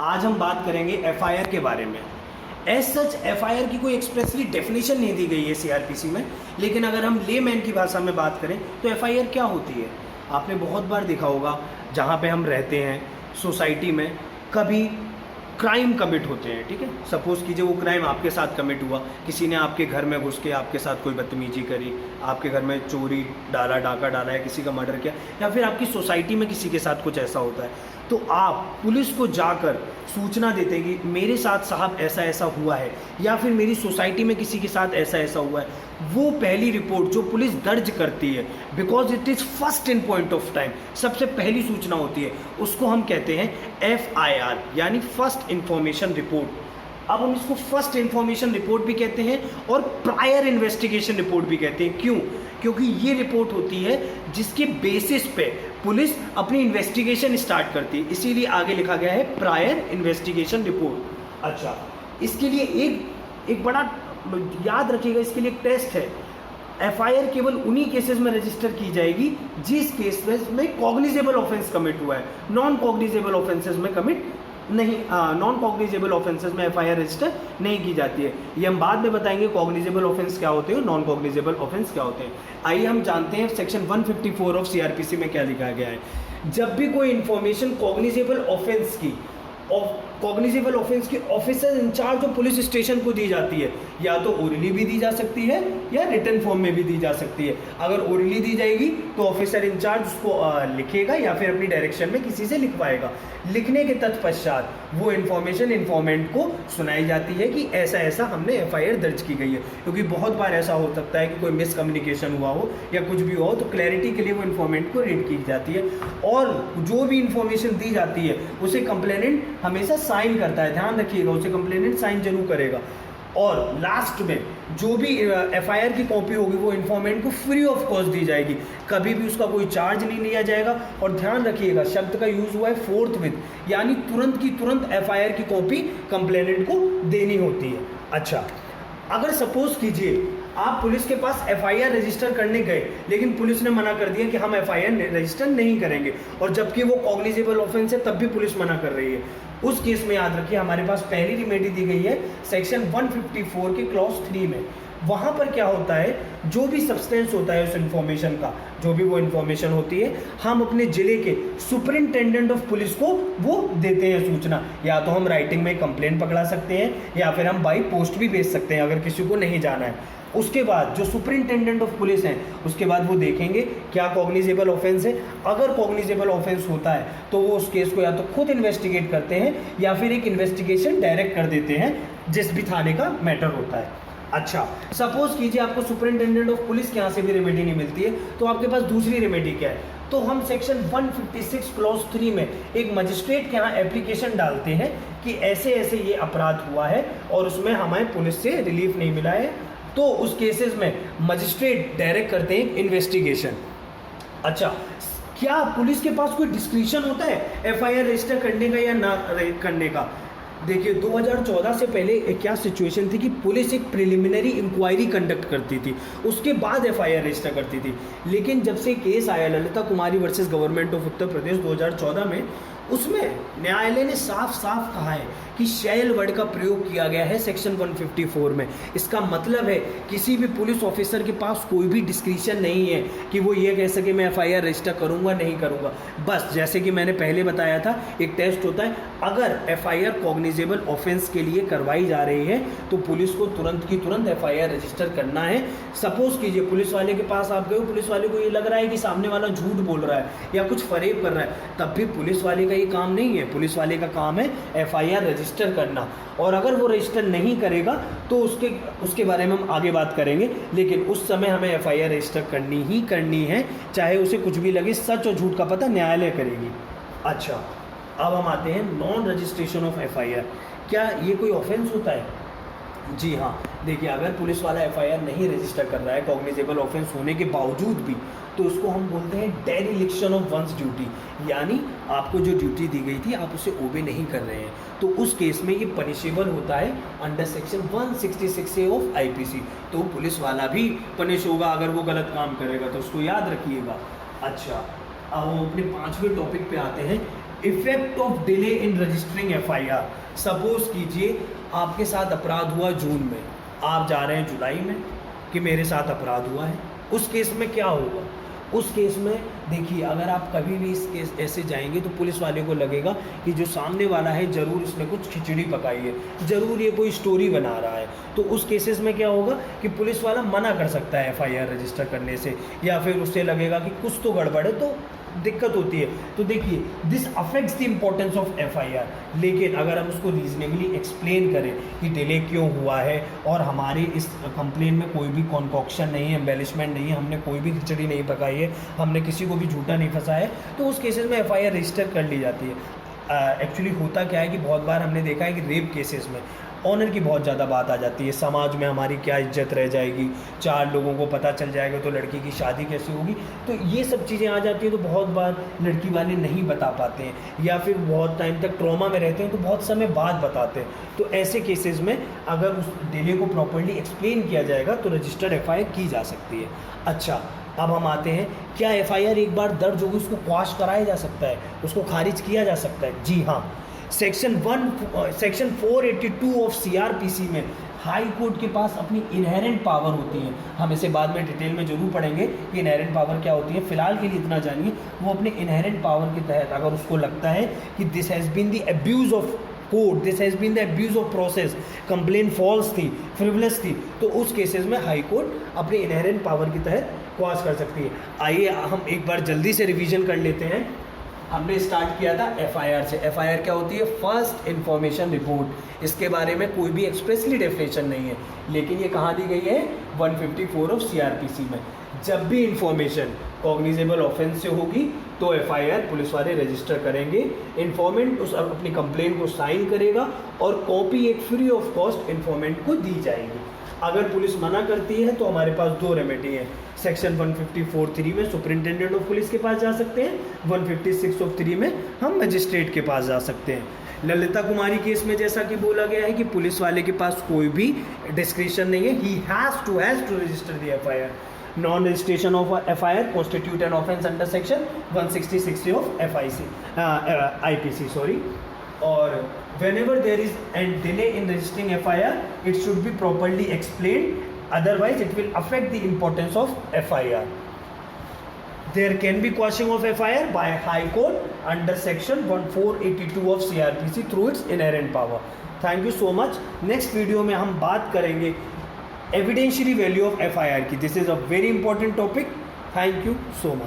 आज हम बात करेंगे एफआईआर के बारे में। एज सच एफआईआर की कोई एक्सप्रेसली डेफिनेशन नहीं दी गई है सीआरपीसी में, लेकिन अगर हम लेमैन की भाषा में बात करें तो एफआईआर क्या होती है। आपने बहुत बार देखा होगा, जहाँ पे हम रहते हैं सोसाइटी में, कभी क्राइम कमिट होते हैं, ठीक है। सपोज़ कीजिए वो क्राइम आपके साथ कमिट हुआ, किसी ने आपके घर में घुस के आपके साथ कोई बदतमीजी करी, आपके घर में चोरी डाला, डाका डाला है, किसी का मर्डर किया, या फिर आपकी सोसाइटी में किसी के साथ कुछ ऐसा होता है, तो आप पुलिस को जाकर सूचना देते हैं कि मेरे साथ साहब ऐसा ऐसा हुआ है, या फिर मेरी सोसाइटी में किसी के साथ ऐसा ऐसा हुआ है। वो पहली रिपोर्ट जो पुलिस दर्ज करती है, because it is first in point of time, सबसे पहली सूचना होती है, उसको हम कहते हैं एफआईआर, यानी फर्स्ट इंफॉर्मेशन रिपोर्ट। अब हम इसको फर्स्ट इंफॉर्मेशन रिपोर्ट भी कहते हैं और प्रायर इन्वेस्टिगेशन रिपोर्ट भी कहते हैं। क्यों? क्योंकि ये रिपोर्ट होती है जिसके बेसिस पे पुलिस अपनी इन्वेस्टिगेशन स्टार्ट करती है, इसीलिए आगे लिखा गया है प्रायर इन्वेस्टिगेशन रिपोर्ट। अच्छा, इसके लिए एक बड़ा याद रखिएगा, इसके लिए एक टेस्ट है। एफआईआर केवल उन्हीं केसेस में रजिस्टर की जाएगी जिस केसेस में कॉग्निजेबल ऑफेंस कमिट हुआ है। नॉन कॉग्निजेबल ऑफेंसेस में कमिट नहीं, नॉन कॉग्निजेबल ऑफेंसेस में एफआईआर रजिस्टर नहीं की जाती है। ये हम बाद में बताएंगे कॉग्निजेबल ऑफेंस क्या होते हैं, नॉन कॉग्निजेबल ऑफेंस क्या होते हैं। आइए हम जानते हैं सेक्शन 154 ऑफ सीआरपीसी में क्या लिखा गया है। जब भी कोई इंफॉर्मेशन कॉग्निजेबल ऑफेंस की officer in charge of police station को दी जाती है, या तो ओरली भी दी जा सकती है या रिटन फॉर्म में भी दी जा सकती है। अगर ओरली दी जाएगी तो ऑफिसर इंचार्ज उसको लिखेगा या फिर अपनी डायरेक्शन में किसी से लिखवाएगा। लिखने के तत्पश्चात वो इन्फॉर्मेशन इन्फॉर्मेंट को सुनाई जाती है कि ऐसा ऐसा हमने एफआईआर दर्ज की गई है। क्योंकि बहुत बार ऐसा हो सकता है कि कोई मिसकम्युनिकेशन हुआ हो या कुछ भी हो, तो क्लैरिटी के लिए वो इन्फॉर्मेंट को रीड की जाती है, और जो भी इन्फॉर्मेशन दी जाती है उसे कंप्लेनेंट हमेशा साइन करता है। ध्यान रखिएगा, उसे कंप्लेनेंट साइन जरूर करेगा। और लास्ट में जो भी एफआईआर की कॉपी होगी वो इन्फॉर्मेंट को फ्री ऑफ कॉस्ट दी जाएगी, कभी भी उसका कोई चार्ज नहीं लिया जाएगा। और ध्यान रखिएगा, शब्द का यूज हुआ है फोर्थ विद, यानी तुरंत की तुरंत एफआईआर की कॉपी कंप्लेनेंट को देनी होती है। अच्छा, अगर सपोज कीजिए आप पुलिस के पास एफआईआर रजिस्टर करने गए, लेकिन पुलिस ने मना कर दिया कि हम एफआईआर रजिस्टर नहीं करेंगे, और जबकि वो कॉग्निजेबल ऑफेंस है तब भी पुलिस मना कर रही है, उस केस में याद रखिए हमारे पास पहली रिमेडी दी गई है सेक्शन 154 के क्लॉज 3 में। वहाँ पर क्या होता है, जो भी सब्सटेंस होता है उस इन्फॉर्मेशन का, जो भी वो इन्फॉर्मेशन होती है, हम अपने जिले के सुपरिंटेंडेंट ऑफ पुलिस को वो देते हैं सूचना। या तो हम राइटिंग में कंप्लेंट पकड़ा सकते हैं, या फिर हम बाई पोस्ट भी भेज सकते हैं अगर किसी को नहीं जाना है। उसके बाद जो सुपरिंटेंडेंट ऑफ पुलिस हैं, उसके बाद वो देखेंगे क्या कॉग्निजेबल ऑफेंस है। अगर कॉग्निजेबल ऑफेंस होता है तो वो उस केस को या तो खुद इन्वेस्टिगेट करते हैं या फिर एक इन्वेस्टिगेशन डायरेक्ट कर देते हैं, जिस भी थाने का मैटर होता है। अच्छा, सपोज कीजिए आपको सुपरिंटेंडेंट ऑफ पुलिस के यहाँ से भी रेमेडी नहीं मिलती है, तो आपके पास दूसरी रेमेडी क्या है, तो हम सेक्शन 156 क्लॉज 3 में एक मजिस्ट्रेट के यहाँ एप्लीकेशन डालते हैं कि ऐसे ऐसे ये अपराध हुआ है और उसमें हमें पुलिस से रिलीफ नहीं मिला है। तो उस केसेस में मजिस्ट्रेट डायरेक्ट करते हैं इन्वेस्टिगेशन। अच्छा, क्या पुलिस के पास कोई डिस्क्रिशन होता है एफआईआर रजिस्टर करने का या ना करने का? देखिए, 2014 से पहले क्या सिचुएशन थी कि पुलिस एक प्रिलिमिनरी इंक्वायरी कंडक्ट करती थी, उसके बाद एफआईआर रजिस्टर करती थी। लेकिन जब से केस आया ललिता कुमारी versus government of Uttar Pradesh 2014 में, उसमें न्यायालय ने साफ साफ कहा है कि शैल वर्ड का प्रयोग किया गया है सेक्शन 154 में। इसका मतलब है किसी भी पुलिस ऑफिसर के पास कोई भी डिस्क्रिशन नहीं है कि वो ये कह सके मैं एफआईआर रजिस्टर करूंगा नहीं करूंगा। बस जैसे कि मैंने पहले बताया था, एक टेस्ट होता है, अगर एफआईआर कॉग्निजेबल ऑफेंस के लिए करवाई जा रही है तो पुलिस को तुरंत की तुरंत एफआईआर रजिस्टर करना है। सपोज कीजिए पुलिस वाले के पास आप गए, पुलिस वाले को ये लग रहा है कि सामने वाला झूठ बोल रहा है या कुछ फरेब कर रहा है, तब भी पुलिस वाले का ये काम नहीं है। पुलिस वाले का काम है एफआईआर रजिस्टर करना, और अगर वो रजिस्टर नहीं करेगा तो उसके बारे में हम आगे बात करेंगे, लेकिन उस समय हमें एफआईआर रजिस्टर करनी ही करनी है, चाहे उसे कुछ भी लगे। सच और झूठ का पता न्यायालय करेगी। अच्छा, अब हम आते हैं नॉन रजिस्ट्रेशन ऑफ एफआईआर। क्या ये कोई ऑफेंस होता है? जी हाँ, देखिए, अगर पुलिस वाला एफआईआर नहीं रजिस्टर कर रहा है कॉग्निजेबल ऑफेंस होने के बावजूद भी, तो उसको हम बोलते हैं डेरिलिक्शन ऑफ वंस ड्यूटी, यानी आपको जो ड्यूटी दी गई थी आप उसे ओबे नहीं कर रहे हैं। तो उस केस में ये पनिशेबल होता है under section 166A of IPC. तो पुलिस वाला भी पनिश होगा अगर वो गलत काम करेगा, तो उसको याद रखिएगा। अच्छा, अब हम अपने 5वें टॉपिक पे आते हैं, effect of delay in registering FIR. Suppose कीजिए आपके साथ अपराध हुआ जून में, आप जा रहे हैं जुलाई में कि मेरे साथ अपराध हुआ है। उस केस में क्या होगा? उस केस में देखिए, अगर आप कभी भी इस केस ऐसे जाएंगे तो पुलिस वाले को लगेगा कि जो सामने वाला है ज़रूर इसने कुछ खिचड़ी पकाई है, ज़रूर ये कोई स्टोरी बना रहा है। तो उस केसेस में क्या होगा कि पुलिस वाला मना कर सकता है एफआईआर रजिस्टर करने से, या फिर उससे लगेगा कि कुछ तो गड़बड़ है, तो दिक्कत होती है। तो देखिए, this affects the importance of FIR. लेकिन अगर हम उसको रीजनेबली एक्सप्लेन करें कि डिले क्यों हुआ है और हमारे इस कंप्लेन में कोई भी कॉन्कॉक्शन नहीं है, एम्बेलिशमेंट नहीं है, हमने कोई भी खिचड़ी नहीं पकाई है, हमने किसी को भी झूठा नहीं फंसाया है, तो उस केसेस में एफआईआर रजिस्टर कर ली जाती है। एक्चुअली होता क्या है कि बहुत बार हमने देखा है कि रेप केसेस में ऑनर की बहुत ज़्यादा बात आ जाती है, समाज में हमारी क्या इज्जत रह जाएगी, 4 लोगों को पता चल जाएगा तो लड़की की शादी कैसे होगी, तो ये सब चीज़ें आ जाती है। तो बहुत बार लड़की वाले नहीं बता पाते हैं, या फिर बहुत टाइम तक ट्रॉमा में रहते हैं तो बहुत समय बाद बताते हैं। तो ऐसे केसेस में अगर उस डिले को प्रॉपर्ली एक्सप्लेन किया जाएगा तो रजिस्टर्ड एफआईआर की जा सकती है। अच्छा, अब हम आते हैं, क्या एफआईआर एक बार दर्ज होगी उसको क्वाश कराया जा सकता है, उसको खारिज किया जा सकता है? जी हाँ। सेक्शन 482 ऑफ सीआरपीसी में हाई कोर्ट के पास अपनी इनहेरेंट पावर होती है। हम इसे बाद में डिटेल में जरूर पढ़ेंगे कि इनहेरेंट पावर क्या होती है। फिलहाल के लिए इतना जानिए, वो अपने इनहेरेंट पावर के तहत अगर उसको लगता है कि this has been the abuse of court, this has been the abuse of process, complain false थी, फ्रिवलेस थी, तो उस केसेस में हाई कोर्ट अपने इनहेरेंट पावर के तहत क्वाश कर सकती है। आइए हम एक बार जल्दी से रिवीजन कर लेते हैं। हमने स्टार्ट किया था एफआईआर से। एफआईआर क्या होती है? First information report. इसके बारे में कोई भी एक्सप्रेसली डेफिनेशन नहीं है, लेकिन ये कहाँ दी गई है? 154 ऑफ सीआरपीसी में। जब भी इंफॉर्मेशन कॉग्निजेबल ऑफेंस से होगी तो एफआईआर पुलिस वाले रजिस्टर करेंगे। इन्फॉर्मेंट उस अपनी कंप्लेंट को साइन करेगा और कॉपी एक फ्री ऑफ कॉस्ट इन्फॉर्मेंट को दी जाएगी। अगर पुलिस मना करती है तो हमारे पास 2 रेमेडी हैं। सेक्शन 154(3) में सुपरिंटेंडेंट ऑफ पुलिस के पास जा सकते हैं, 156(3) में हम मजिस्ट्रेट के पास जा सकते हैं। ललिता कुमारी केस में जैसा कि बोला गया है कि पुलिस वाले के पास कोई भी डिस्क्रिशन नहीं है, he has to register the FIR. Non registration of FIR constitute an offence under section 166 of IPC sorry. और whenever there is a delay in registering FIR, it should be properly explained, otherwise it will affect the importance of FIR. There can be quashing of FIR by High Court under section 1482 of CRPC through its inherent power. Thank you so much. Next video में हम बात करेंगे evidentiary value of FIR की. This is a very important topic. Thank you so much.